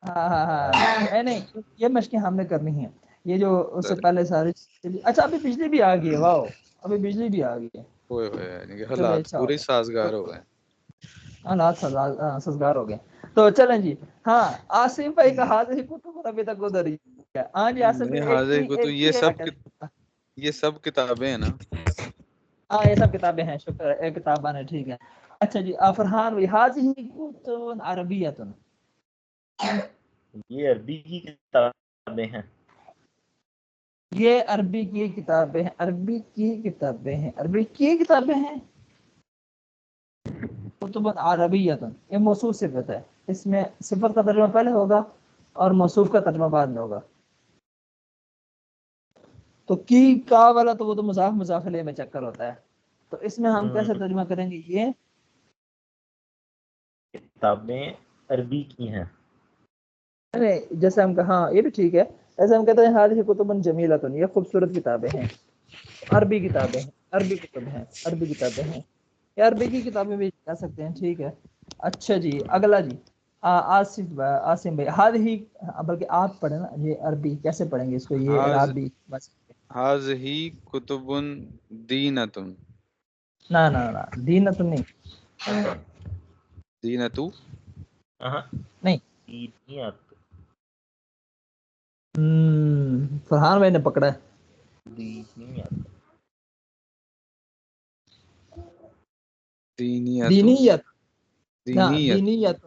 ہاں ہاں ہاں نہیں یہ مشقیں ہم نے کرنی ہیں، یہ جو اس سے پہلے ساری. اچھا ابھی بجلی بھی آ گئی ہے، واو ابھی بجلی بھی آ گئی ہے. ہوئے ہوئے یعنی کہ چلے حالات اچھا ہو پورے گیا، سازگار ہو گئے. حالات سازگار ہو گئے. تو چلیں جی ہاں آصف بھائی کا ہاتھ ہی کتب ابھی تک ادھر ہی ہے. ہاں جی آصف نہیں بھائی حاضر کو تو ایک ہی ہے. یہ سب کتابیں ہیں نا. ہاں یہ سب کتابیں ہیں، شکر ہے کتابیں ہیں، ٹھیک ہے. اچھا جی فرحان بھائی هذه كتب عربیۃ. یہ عربی کی کتابیں ہیں. یہ عربی کی کتابیں ہیں، عربی کی کتابیں ہیں، عربی کی کتابیں ہیں. کتب عربیۃ یہ موصوف صفت ہے، اس میں صفت کا ترجمہ پہلے ہوگا اور موصوف کا ترجمہ بعد میں ہوگا. تو کی کا والا تو وہ تو مضاف مضاف الیہ میں چکر ہوتا ہے. تو اس میں ہم کیسے ترجمہ کریں گے؟ یہ کتابیں عربی کی ہیں. جیسے ہم ہاں یہ بھی ٹھیک ہے، ایسے ہم کہتے ہیں هذه کتب جمیلۃ یہ خوبصورت کتابیں ہیں، عربی کتابیں ہیں، عربی کتب ہیں، عربی کتابیں ہیں، یا عربی کی کتابیں بھی کہہ سکتے ہیں، ٹھیک ہے. اچھا جی اگلا جی آصف عاصم بھائی هذه بلکہ آپ پڑھیں نا یہ عربی کیسے پڑھیں گے اس کو، یہ عربی بس. هذه کتب دینۃ. نہ نہ نہ دینت نہیں، دینتو نہیں. دینیت فرحان بھائی نے پکڑا ہے. دینیت دینیتو دینیت نہ دینیت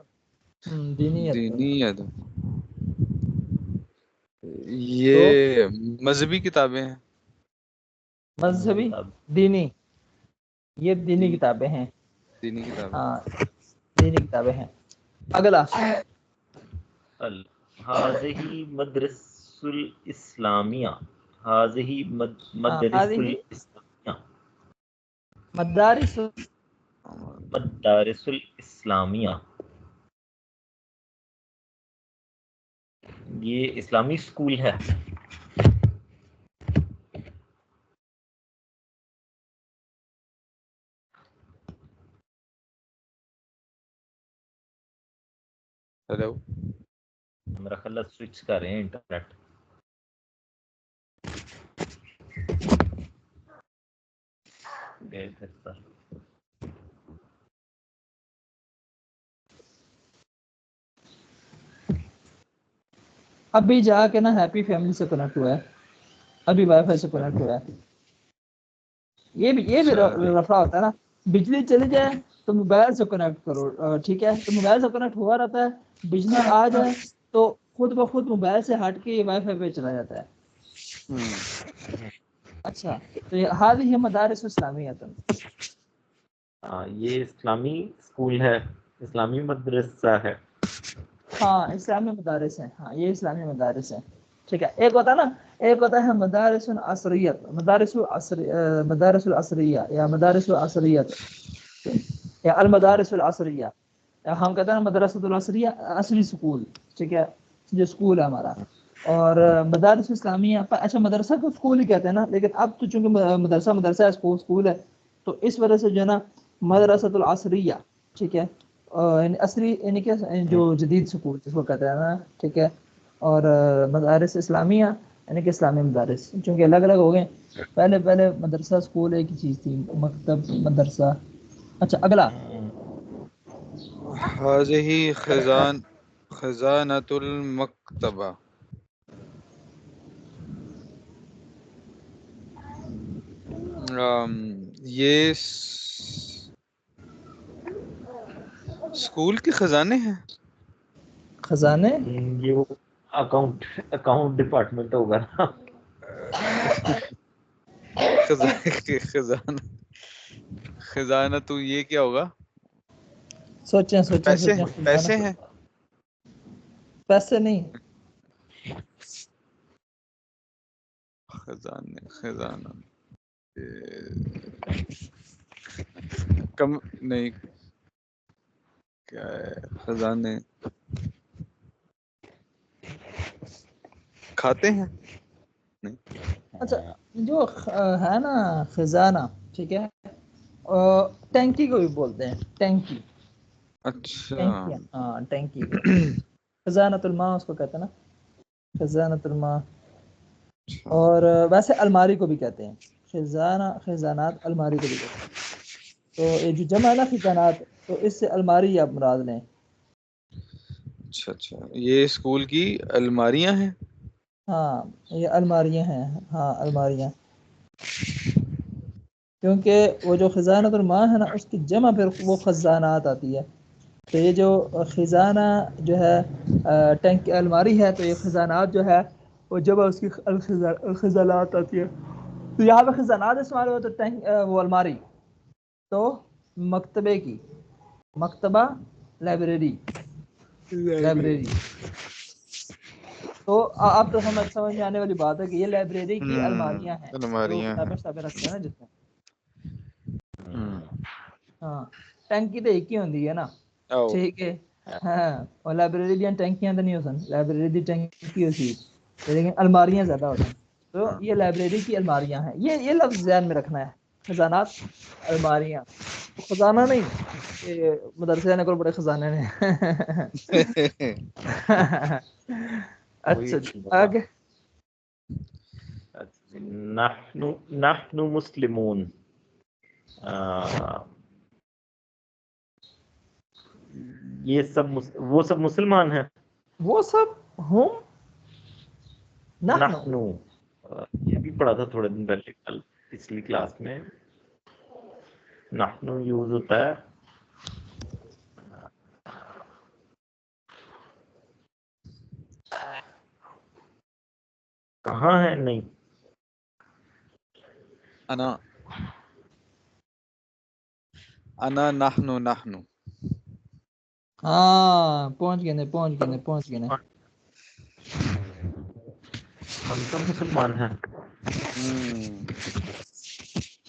دینیت دینیت دینیت تو یہ مذہبی کتابیں ہیں. مذہبی کتاب دینی، یہ دینی دین کتابیں ہیں. دینی کتابیں. ہاں دینی کتابیں ہیں. اگلا هذه مدرس الاسلامیہ. هذه مدرس هذه الاسلامیہ. مدارس مدارس الاسلامیہ یہ اسلامی اسکول ہے. ہیلو میرا خیال ہے سوئچ کر رہے ہیں انٹرنیٹ. گئے پھر سر. ابھی جا کے نا ہیپی فیملی سے کنیکٹ ہوا ہے، ابھی وائی فائی سے کنیکٹ ہوا ہے. یہ بھی اچھا ابھی رفع ہوتا ہے نا، بجلی چلی جائے تو موبائل سے کنیکٹ کرو، ٹھیک ہے. تو موبائل سے کنیکٹ ہوا رہتا ہے، بجلی آ جائے تو خود بخود موبائل سے ہٹ کے وائی فائی پہ چلا جاتا ہے. اچھا تو یہ هذه مدارس اسلامیہ. یہ اسلامی اسکول ہے، اسلامی مدرسہ ہے. ہاں اسلامی مدارس ہیں، ہاں یہ اسلامی مدارس ہیں، ٹھیک ہے. ایک ہوتا ہے نا، ایک ہوتا ہے مدارس العصریت، مدارس العصریہ یا مدارس العصریت یا المدارس العصریہ. ہم کہتے ہیں مدرسۃ العصریہ عصری اسکول، ٹھیک ہے، جو اسکول ہے ہمارا. اور مدارس اسلامیہ اچھا مدرسہ کو اسکول ہی کہتے ہیں نا، لیکن اب تو چونکہ مدرسہ ہے، اسکول ہے، تو اس وجہ سے جو ہے نا مدرسۃ العصریہ، ٹھیک ہے. عصری یعنی کہ جو جدید سکول جس کو کہتے ہیں نا، ٹھیک ہے. اور مدارس اسلامیہ یعنی کہ اسلامی مدارس، چونکہ الگ الگ ہو گئے. پہلے مدرسہ اسکول ایک ہی چیز تھی، مکتب مدرسہ. اچھا اگلا هذه خزانۃ المکتبہ. یہ اسکول کے خزانے ہیں. خزانے یہ وہ اکاؤنٹ ڈپارٹمنٹ ہوگا نا. خزانہ تو یہ کیا ہوگا؟ سوچیں خزانہ پیسے ہیں. پیسے نہیں، خزانہ کم نہیں، کیا ہے خزانے؟ کھاتے ہیں نہیں. اچھا جو ہے نا خزانہ، ٹھیک ہے، ٹینکی کو بھی بولتے ہیں، ٹینکی. اچھا ٹینکی ہاں ٹینکی کو. خزانۃ الماء اس کو کہتے ہیں نا، خزانۃ الماء. اور ویسے الماری کو بھی کہتے ہیں، خزانات الماری کو بھی کہتے ہیں. تو یہ جو جمع ہے نا خزانات، تو اس سے الماری آپ مراد لیں. اچھا اچھا، یہ اسکول کی الماریاں ہیں. ہاں یہ الماریاں ہیں، ہاں الماریاں، کیونکہ وہ جو خزانۃ الماء ہے نا اس کی جمع پھر وہ خزانات آتی ہے. تو یہ جو خزانہ جو ہے ٹینک کی الماری ہے، تو یہ خزانات جو ہے وہ جب اس کی الخزانات آتی ہے. تو یہاں پہ خزانات استعمال ہو تو ٹینک وہ الماری، تو مکتبے کی، مکتبہ لائبریری، لائبریری. تو اب تو سمجھ میں آنے والی بات ہے کہ یہ لائبریری کی الماریاں ہیں جو الماریاں کتابیں ہیں. شتابیں رکھتے ہیں نا جس میں. ہاں ٹینکی تو ایک ہی ہوندی ہے نا، او ٹھیک ہے. ہاں اور لائبریری دیا ٹینکیاں تو نہیں ہو سن، لائبریری دی ٹینکی ہوتی لیکن الماریاں زیادہ ہوتی ہیں. تو یہ لائبریری کی الماریاں ہیں. یہ لفظ ذہن میں رکھنا ہے، خزانات الماریاں، خزانہ نہیں کہ مدرسے کو بڑے خزانے نے. اچھا جی آگے. نحن مسلمون، یہ سب وہ سب مسلمان ہیں. وہ سب ہم نحنو، یہ بھی پڑھا تھا تھوڑے دن پہلے، کل پچھلی کلاس میں. نحنو یوز ہوتا ہے کہاں ہے، نہیں انا نحنو نحنو. ہاں پہنچ گئے. ہم سب مسلمان ہیں.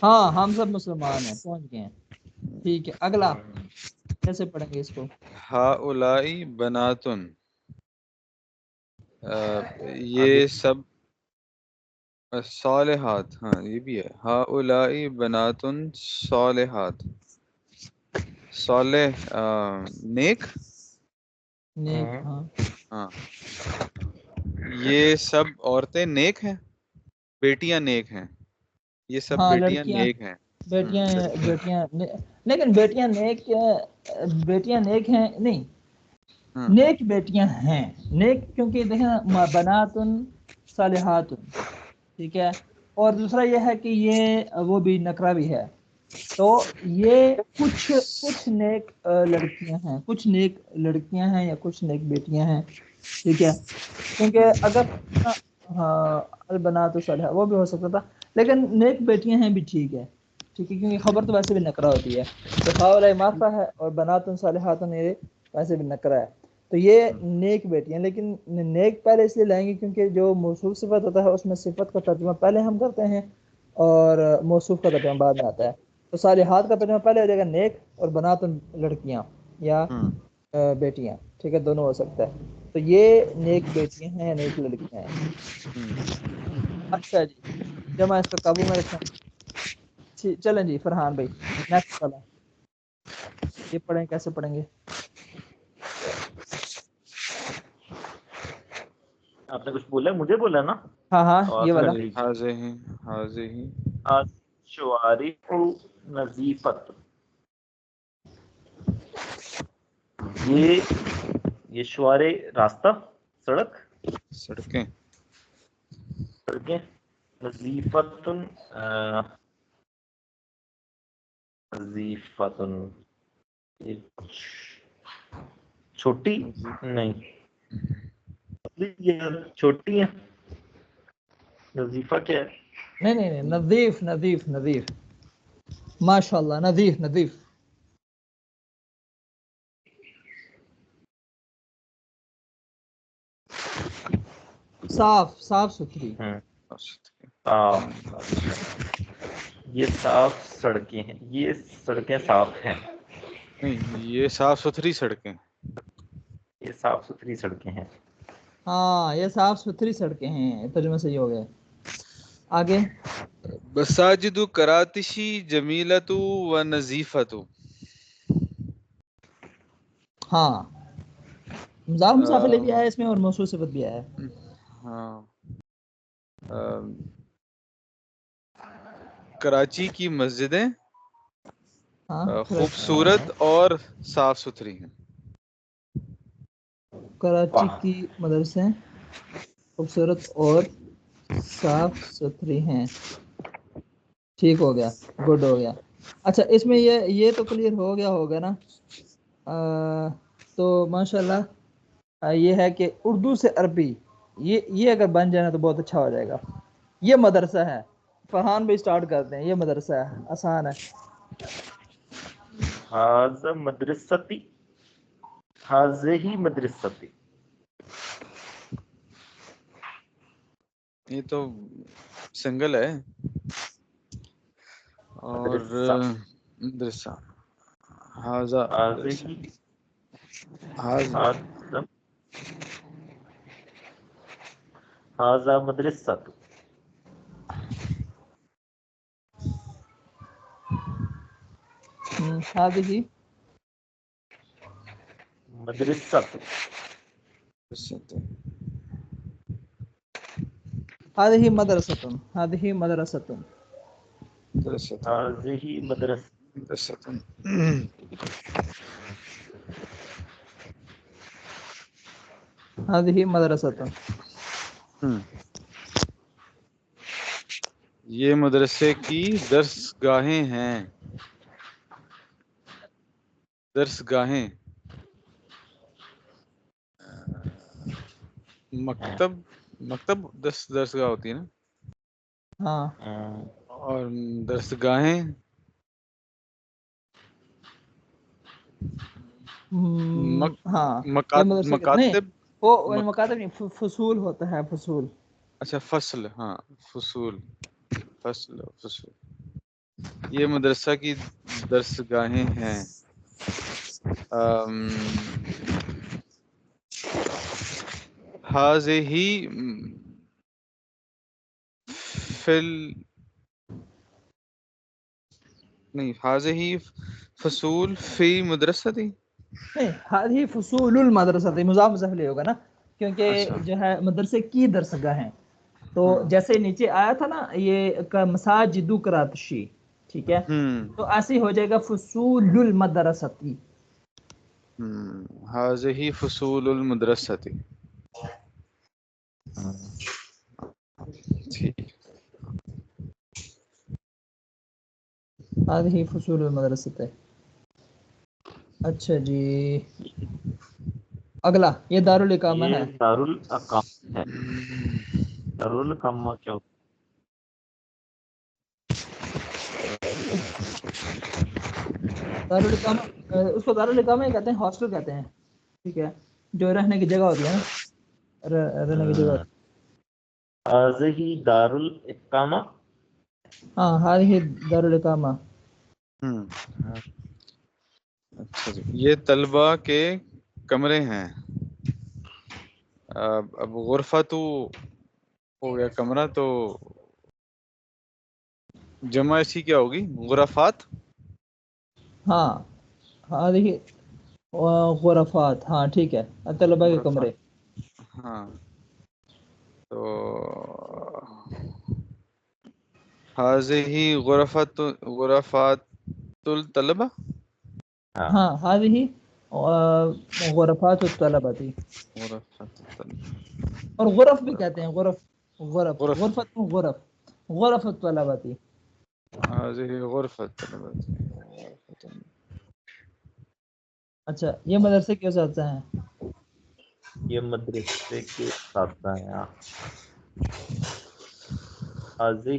ہاں ہم سب مسلمان ہیں، پہنچ گئے ہیں. ٹھیک ہے اگلا کیسے پڑھیں گے اس کو؟ ہؤلائی بناتن، یہ سب صالحات. ہاں یہ بھی ہے، ہؤلائی بناتن صالحات. صالح نیک. نیک، ہاں ہاں یہ سب عورتیں نیک ہیں، بیٹیاں نیک ہیں. یہ سب ہاں بیٹیاں لڑکیاں، نیک ہیں. بیٹیاں لیکن بیٹیاں نیک ہیں نہیں، ہاں نیک بیٹیاں ہیں. نیک کیونکہ دیکھیں بناتن صالحات، ٹھیک ہے. اور دوسرا یہ ہے کہ یہ وہ بھی نکرہ بھی ہے. تو یہ کچھ نیک لڑکیاں ہیں، کچھ نیک لڑکیاں ہیں یا کچھ نیک بیٹیاں ہیں، ٹھیک ہے. کیونکہ اگر ہاں البنات صالحات وہ بھی ہو سکتا تھا، لیکن نیک بیٹیاں ہیں بھی ٹھیک ہے کیونکہ خبر تو ویسے بھی نکرہ ہوتی ہے. تو ہؤلائی معرفہ ہے اور بنات صالحات یہ ویسے بھی نکرہ ہے. تو یہ نیک بیٹیاں، لیکن نیک پہلے اس لیے لائیں گے کیونکہ جو موصوف صفت ہوتا ہے اس میں صفت کا ترجمہ پہلے ہم کرتے ہیں اور موصوف کا ترجمہ بعد میں آتا ہے. تو صالحات کا ترجمہ پہلے ہو جائے گا نیک، اور بنات لڑکیاں یا بیٹیاں، ٹھیک ہے، دونوں ہو سکتا ہے. تو یہ نیک بیٹیاں ہیں، نیک لڑکیاں ہیں. اچھا جی جمع اس کو قابو میں رکھیں. چلیں جی فرحان بھائی نیکسٹ والا یہ پڑھیں، کیسے پڑھیں گے؟ آپ نے کچھ بولا، مجھے بولا نا؟ ہاں یہ والا. حاضی الشوارع نظیفت، یہ شوارع راستہ، سڑک، سڑکیں. سڑکیں. نظیفتن، نظیفتن چھوٹی نہیں، یہ چھوٹی ہے. نظیفہ کیا ہے؟ نہیں نظیف ماشاء اللہ، نظیف صاف ستھری. یہ صاف سڑکیں ہیں، یہ سڑکیں صاف ہیں. نہیں، یہ صاف ستھری سڑکیں. یہ صاف ستھری سڑکیں ہیں. ہاں یہ صاف ستھری سڑکیں ہیں، ترجمہ صحیح ہو گیا. آگے. مساجد کراتشی جمیلۃ و نظیفۃ. ہاں مضاف مضاف الیہ بھی آیا ہے اس میں اور موصول صفت بھی آیا ہے. ہاں کراچی کی مسجدیں ہاں خوبصورت اور صاف ستھری ہیں. کراچی کی مدرسے خوبصورت اور صاف ستھری ہیں. ٹھیک ہو گیا, گڈ ہو گیا. اچھا اس میں یہ تو کلیئر ہو گیا ہوگا نا. تو ماشاءاللہ یہ ہے کہ اردو سے عربی یہ اگر بن جائے نا تو بہت اچھا ہو جائے گا. یہ مدرسہ ہے. فرحان بھی سٹارٹ کرتے ہیں. یہ مدرسہ ہے, آسان ہے. ھذا مدرستی, ھذہ مدرستی. یہ تو سنگل ہے. اور مدرسہ ھذا مدرسہ ھذا مدرسۃ. هذه مدرسۃ. هذه مدرسة. هذه مدرسة. ھذہ مدرسۃ. هذه مدرسة. یہ مدرسے کی درس گاہیں ہیں. درس گاہیں. مکتب درس گاہ ہوتی ہے نا. ہاں اور درس گاہیں ہاں یہ مدرسے نہیں, مکاتب. وہ مکاتب نہیں, فصول ہوتا ہے, فصول. اچھا فصل, ہاں فصول. یہ مدرسہ کی درس گاہیں ہیں. ھذہ فصول فی مدرستی. نہیں, هذه فصول المدرسة مضاف مضاف الیہ ہوگا نا, کیونکہ اچھا جو ہے مدرسے کی درسگاہ ہیں. تو جیسے نیچے آیا تھا نا یہ مساجد کراتشی, ٹھیک ہے, تو ایسے ہو جائے گا فصول المدرستی. ھذہ فصول المدرستی. ٹھیک. هذه فصول المدرسة. اچھا جی, اگلا یہ دارالاقامہ ہے. یہ دارالاقامہ ہے. دارالاقامہ کیا ہوتا دارالاقامہ اس کو دارالاقامہ ہی کہتے ہیں, ہاسٹل کہتے ہیں, ٹھیک ہے, جو رہنے کی جگہ ہوتی ہے نا, رہنے کی جگہ. ھذہ دارالاقامہ. ہاں هذه دارالاقامہ. اچھا جی, یہ طلبہ کے کمرے ہیں. اب غرفہ تو ہو گیا کمرہ, تو جمع اسی کیا ہوگی, غرفات. ہاں هذه غرفات, ہاں ٹھیک ہے, طلبہ کے غرفات, کمرے. ہاں. تو ھذہ غرفات الطلبہ. ہاں هذه غرفات الطلبة. غرفات الطلبہ. اور غرف بھی کہتے ہیں, غرف غرف غرف الطلبة. ھذہ غرفۃ الطلبہ. اچھا یہ مدرسے کے اساتذہ ہیں. یہ مدرسے کے اساتذہ ہیں. ھذہ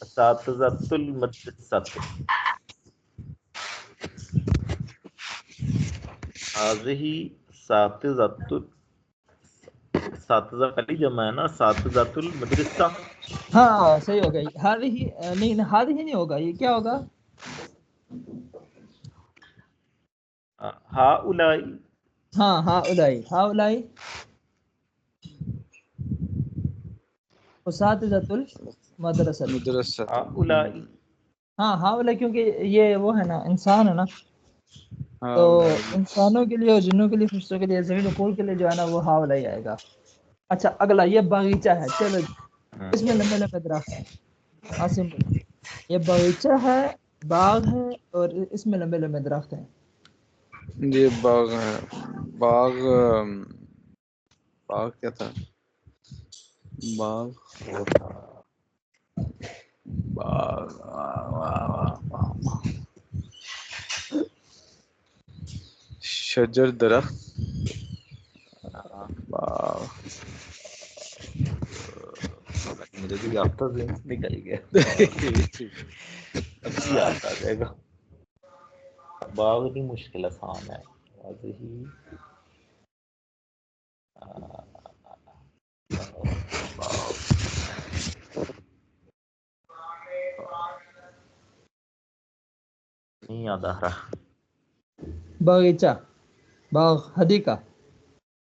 اساتذۃ المدرسۃ. ھذہ اساتذہ کا جمع ہے نا, اساتذۃ المدرسہ. ہاں صحیح ہوگا. هذه نہیں, هذه نہیں ہوگا, یہ کیا ہوگا؟ ہؤلاء. ہاں هؤلاء اساتذۃ المدرسۃ. مدرسۃ. ہؤلاء. ہاں هؤلاء کیونکہ یہ وہ ہے نا, انسان ہے نا, تو انسانوں کے لیے اور جنوں کے لیے فرشتوں کے لیے زمین و کور کے لیے جو ہے نا وہ ہا والا ہی آئے گا. اچھا اگلا یہ باغیچہ ہے. چلو اس میں لمبے لمبے درخت ہیں. عاصم بھائی یہ باغیچہ ہے, باغ ہے, اور اس میں لمبے لمبے درخت ہیں. یہ باغ ہے. باغ باغ کیا تھا؟ باغ باغ شجر درخت باغ. مجھے تو یافتہ سے نکل گیا. ابھی یاد آ جائے گا. باغ کی مشکل آسان ہے. ہی نہیں یاد آ رہا. باغیچہ, باغ, حدیقہ.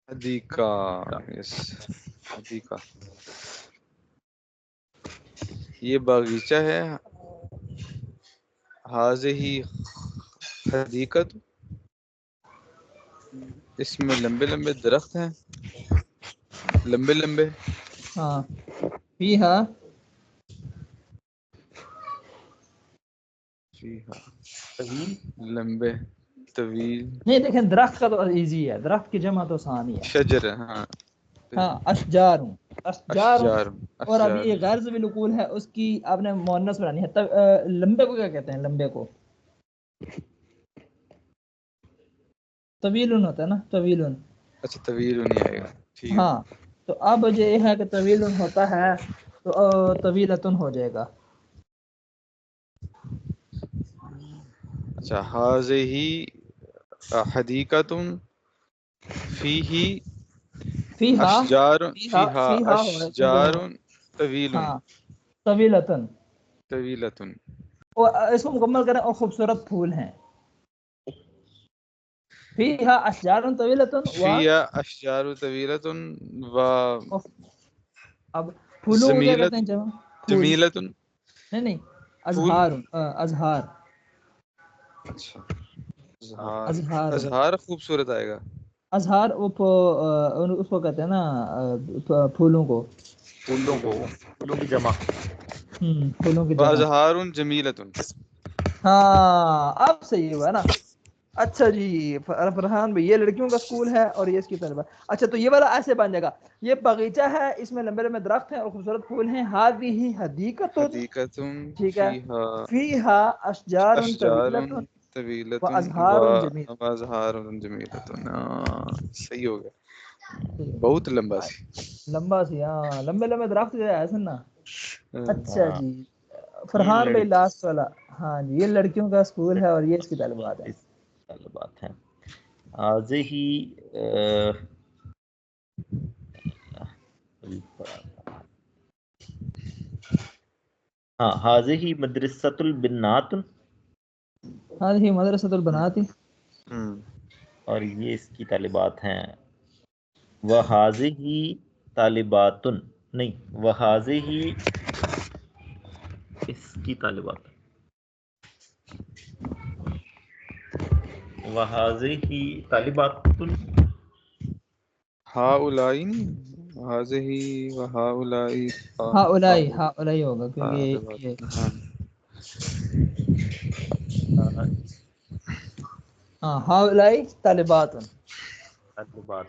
حدیقہ. یس حدیقہ. یہ باغیچہ ہے. ہذہ حدیقۃ. اس میں لمبے لمبے درخت ہیں. لمبے لمبے. ہاں فیہا جی ہاں طویل. لمبے طویل. نہیں دیکھیں درخت کا تو ایزی ہے, درخت کی جمع تو آسان ہی ہے. شجر. ہاں ہاں اشجار ہوں, اشجار ہوں. اشجار. اور ابھی اشجار. یہ غیر ذوی نقول ہے, اس کی آپ نے مؤنث بنانی ہے. لمبے کو کیا کہتے ہیں؟ لمبے کو طویل ہوتا ہے نا, طویل. اچھا طویل نہیں آئے گا. ٹھیک ہے. ہاں تو اب جو یہ ہے کہ طویل ہوتا ہے تو طویلتن ہو جائے گا. اچھا ہذہ حدیقۃ فیہ فیہا اشجار. فیہا فیہا فیہا اشجار طویل. ہاں طویلتن. طویلتن. اور اس کو مکمل کریں, اور خوبصورت پھول ہیں. فیہا اشجار طویلتن فیہا اشجار طویلۃ و اب پھولوں کو کیا کہتے ہیں جب پھول؟ جمیلۃ. نہیں نہیں, پھول. ازہار. ازہار. اچھا اظہار. ازہار. اظہار خوبصورت آئے گا. ازہار اس کو کہتے ہیں نا پھولوں کو. پھولوں کو, پھولوں کی جمع. پھولوں کی جمع. وازہار جمیلۃ. ہاں اب صحیح ہوا نا. اچھا جی فرحان بھائی, یہ لڑکیوں کا اسکول ہے اور یہ اس کی طلبہ. اچھا تو یہ والا ایسے بن جائے گا, یہ باغیچہ ہے, اس میں لمبے لمبے درخت ہیں اور خوبصورت پھول ہیں. ہذہ حدیقۃ. حدیقۃ ٹھیک ہے. فیہا فیہا اشجار اشجار طویلۃ طویلۃ وازہار جمیل. وازہار جمیلۃ. صحیح ہو گیا. بہت لمبا سی. لمبا سی. ہاں لمبے لمبے درخت جو ہے نا. اچھا ہاں جی یہ فرحان بھائی لڑکی لاسٹ والا. ہاں جی یہ لڑکیوں کا اسکول ہے اور یہ اس کی طالبات ہے. طالبات ہیں. ہذہ ہاں ہذہ مدرسۃ البنات. هذه مدرسة البنات. اور یہ اس کی طالبات ہیں. وہذہ طالبات. نہیں وہذہ اس کی طالبات. وہذہ طالبات. ہؤلاء ہذہ وہؤلاء. ہاں اولائی ہوگا کیونکہ یہ ہاں ہؤلاء طالبات. طالبات.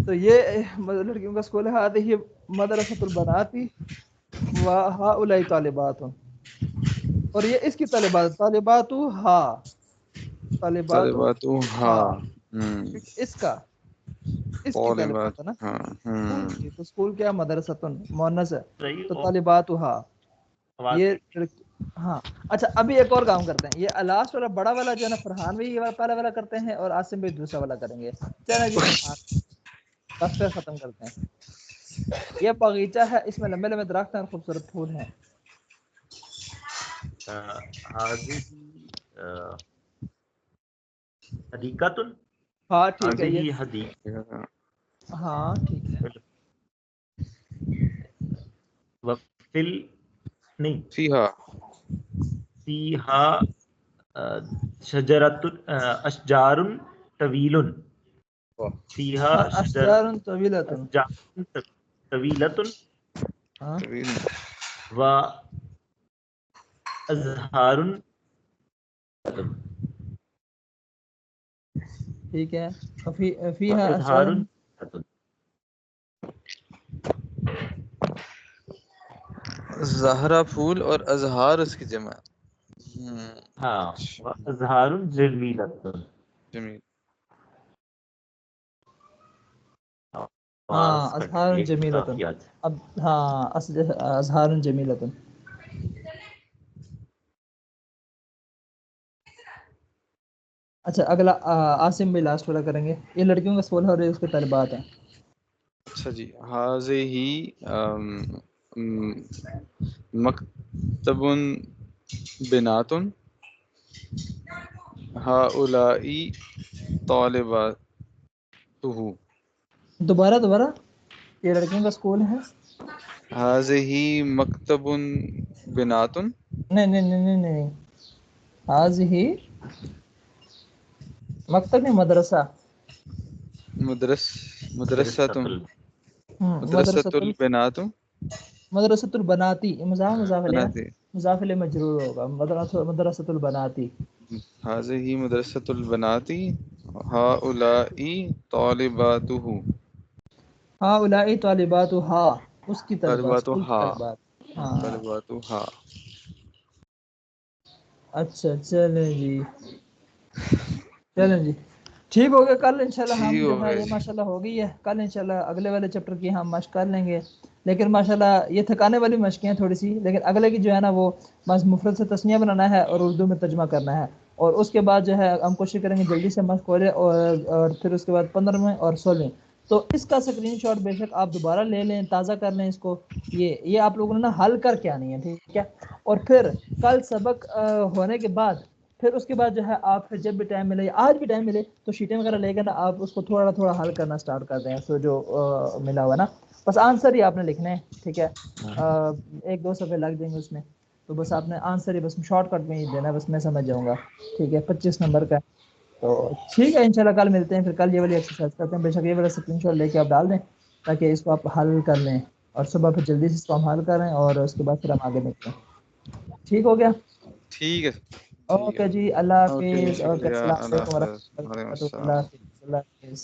تو یہ لڑکیوں کا اسکول ہے. هذه مدرسۃ البنات وهؤلاء طالبات. اور یہ اس کی طالبات, طالبات ہا, طالبات ہا. اس کا اس کی طالبات ہے نا. اسکول کی تو اسکول کیا مدرستن مؤنث ہے صحیح تو ہو طالبات ہا. آواز. یہ ہاں اچھا ابھی ایک اور کام کرتے ہیں. یہ لاسٹ والا بڑا والا جو ہے نا فرحان بھی یہ پہلا والا کرتے ہیں اور عاصم بھی دوسرا والا کریں گے. چلیں جی فرحان بس پھر ختم کرتے ہیں. یہ باغیچہ ہے, اس میں لمبے لمبے درخت ہیں اور خوبصورت پھول ہیں. ہذہ حدیقۃ. ہاں ٹھیک ہے یہ. ہذہ حدیقہ. ہاں ٹھیک ہے. نہیں فیہا فیہا شجرۃ اشجار طویل فیہا اشجار طویلۃ. اشجار طویلۃ ہاں طویل و ازہار ٹھیک ہے. فیہا اشجار. زہرا پھول اور ازہار اس کی جمع. ہاں و ازہار جمیلۃ. جمیل. ہاں ازہار جمیلۃ. اب ہاں ازہار جمیلۃ. اچھا اگلا عاصم بھی لاسٹ والا کریں گے. یہ لڑکیوں کا سوال ہے اور اس کے طالبات ہیں. اچھا جی. ہذہ مکتب بنات ہؤلاء طالبات. دوبارہ یہ لڑکیوں کا اسکول ہے. ہذہ مکتب بنات. نہیں ہذہ مکتب نہیں مدرسہ. مدرسۃ مدرسۃ البنات مدرسۃ البناتی. مضاف الیہ بناتے. مضاف الیہ مجرور ہوگا. مدرسۃ البناتی. هذه مدرسة البنات هؤلاء طالباته. ہؤلاء طالباتھا. اس کی طالبات اسکول کی طالباتها طالبات. ہاں طالباتها. اچھا چلیں جی. چلیں جی ٹھیک ہو گیا. کل انشاءاللہ ہم ٹھیک جو ہو ہے گیا یہ جی. ماشاءاللہ ہو گئی ہے. کل انشاءاللہ اگلے والے چیپٹر کی ہم مشق کر لیں گے. لیکن ماشاءاللہ یہ تھکانے والی مشقیں ہیں تھوڑی سی. لیکن اگلے کی جو ہے نا وہ بس مفرد سے تسنیہ بنانا ہے اور اردو میں ترجمہ کرنا ہے. اور اس کے بعد جو ہے ہم کوشش کریں گے جلدی سے مشق ہو جائے. اور پھر اس کے بعد 15ویں اور 16ویں. تو اس کا اسکرین شاٹ بے شک آپ دوبارہ لے لیں, تازہ کر لیں اس کو. یہ آپ لوگوں نے نا حل کر کے آنی ہے. ٹھیک ہے. اور پھر کل سبق ہونے کے بعد پھر اس کے بعد جو ہے آپ پھر جب بھی ٹائم ملے, آج بھی ٹائم ملے, تو شیٹیں وغیرہ لے کر نا آپ اس کو تھوڑا تھوڑا حل کرنا اسٹارٹ کر دیں. سو جو ملا ہوا نا بس آنسر ہی آپ نے لکھنے ہیں. ٹھیک ہے. 1-2 صفحے لگ جائیں گے اس میں. تو بس آپ نے آنسر ہی بس شارٹ کٹ میں ہی دینا ہے. بس میں سمجھ جاؤں گا. ٹھیک ہے. 25 نمبر کا. تو ٹھیک ہے انشاءاللہ کل ملتے ہیں. پھر کل یہ والی ایکسرسائز کرتے ہیں. بے شک یہ والا اسکرین شاٹ لے کے آپ ڈال دیں تاکہ اس کو آپ حل کر لیں. اور صبح پھر جلدی سے اس کو ہم حل کریں اور اس کے بعد پھر ہم آگے نکلیں. ٹھیک ہو گیا. ٹھیک ہے. ٹھیک ہے. اوکے جی. اللہ اوکے حافظ. اوکے شکریہ. السلام اللہ علیکم حافظ. ورحمۃ وعلیکم اللہ. السلام. اللہ حافظ. اللہ حافظ.